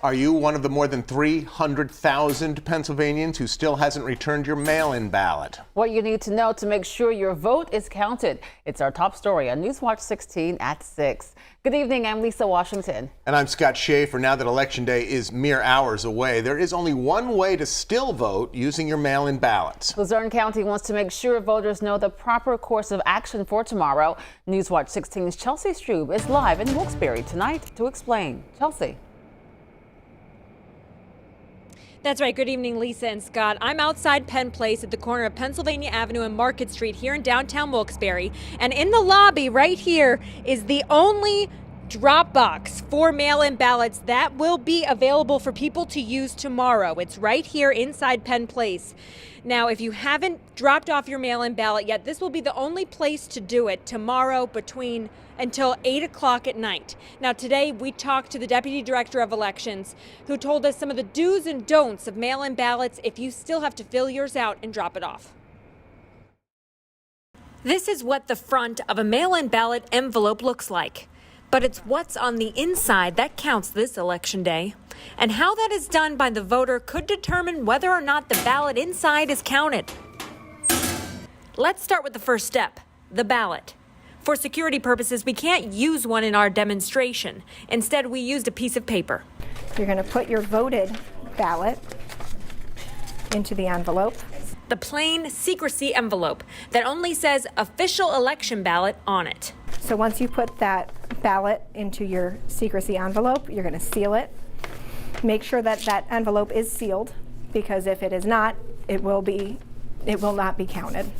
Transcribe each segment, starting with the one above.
Are you one of the more than 300,000 Pennsylvanians who still hasn't returned your mail-in ballot? What you need to know to make sure your vote is counted. It's our top story on Newswatch 16 at 6. Good evening, I'm Lisa Washington. And I'm Scott Schaefer. Now that Election Day is mere hours away, there is only one way to still vote using your mail-in ballots. Luzerne County wants to make sure voters know the proper course of action for tomorrow. Newswatch 16's Chelsea Strube is live in Wilkes-Barre tonight to explain. Chelsea. That's right. Good evening, Lisa and Scott. I'm outside Penn Place at the corner of Pennsylvania Avenue and Market Street here in downtown Wilkes-Barre. And in the lobby right here is the only drop box for mail-in ballots that will be available for people to use tomorrow. It's right here inside Penn Place. Now, if you haven't dropped off your mail-in ballot yet, this will be the only place to do it tomorrow until 8 o'clock at night. Now, today we talked to the Deputy Director of Elections, who told us some of the do's and don'ts of mail-in ballots if you still have to fill yours out and drop it off. This is what the front of a mail-in ballot envelope looks like. But it's what's on the inside that counts this election day. And how that is done by the voter could determine whether or not the ballot inside is counted. Let's start with the first step, the ballot. For security purposes, we can't use one in our demonstration. Instead, we used a piece of paper. You're going to put your voted ballot into the envelope. The plain secrecy envelope that only says official election ballot on it. So once you put that ballot into your secrecy envelope, you're going to seal it. Make sure that that envelope is sealed, because if it is not, it will not be counted.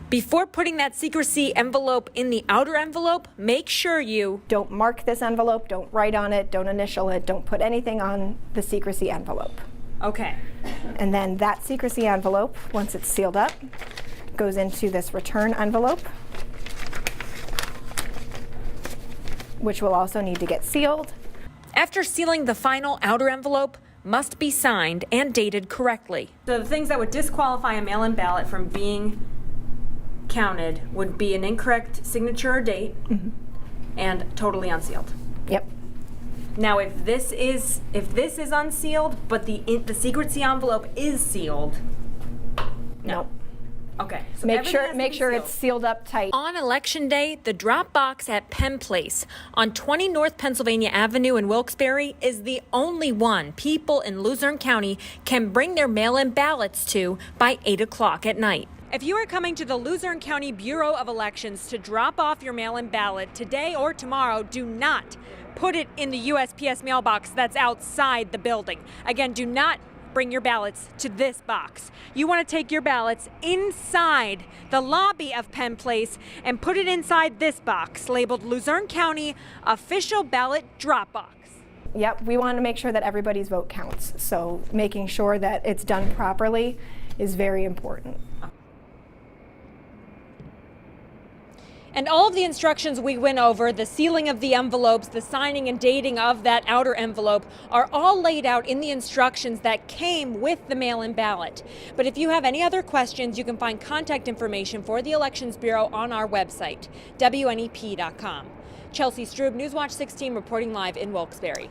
Before putting that secrecy envelope in the outer envelope, make sure you don't mark this envelope, don't write on it, don't initial it, don't put anything on the secrecy envelope. Okay. And then that secrecy envelope, once it's sealed up, goes into this return envelope, which will also need to get sealed. After sealing, the final outer envelope must be signed and dated correctly. So the things that would disqualify a mail-in ballot from being counted would be an incorrect signature or date and totally unsealed. Yep. Now, if this is unsealed, but the secrecy envelope is sealed, no. Okay. So make sure it's sealed up tight. On Election Day, the drop box at Penn Place on 20 North Pennsylvania Avenue in Wilkes-Barre is the only one people in Luzerne County can bring their mail-in ballots to by 8 o'clock at night. If you are coming to the Luzerne County Bureau of Elections to drop off your mail-in ballot today or tomorrow, do not put it in the USPS mailbox that's outside the building. Again, do not bring your ballots to this box. You want to take your ballots inside the lobby of Penn Place and put it inside this box labeled Luzerne County Official Ballot Drop Box. Yep, we want to make sure that everybody's vote counts. So making sure that it's done properly is very important. And all of the instructions we went over, the sealing of the envelopes, the signing and dating of that outer envelope, are all laid out in the instructions that came with the mail-in ballot. But if you have any other questions, you can find contact information for the Elections Bureau on our website, WNEP.com. Chelsea Strube, Newswatch 16, reporting live in Wilkes-Barre.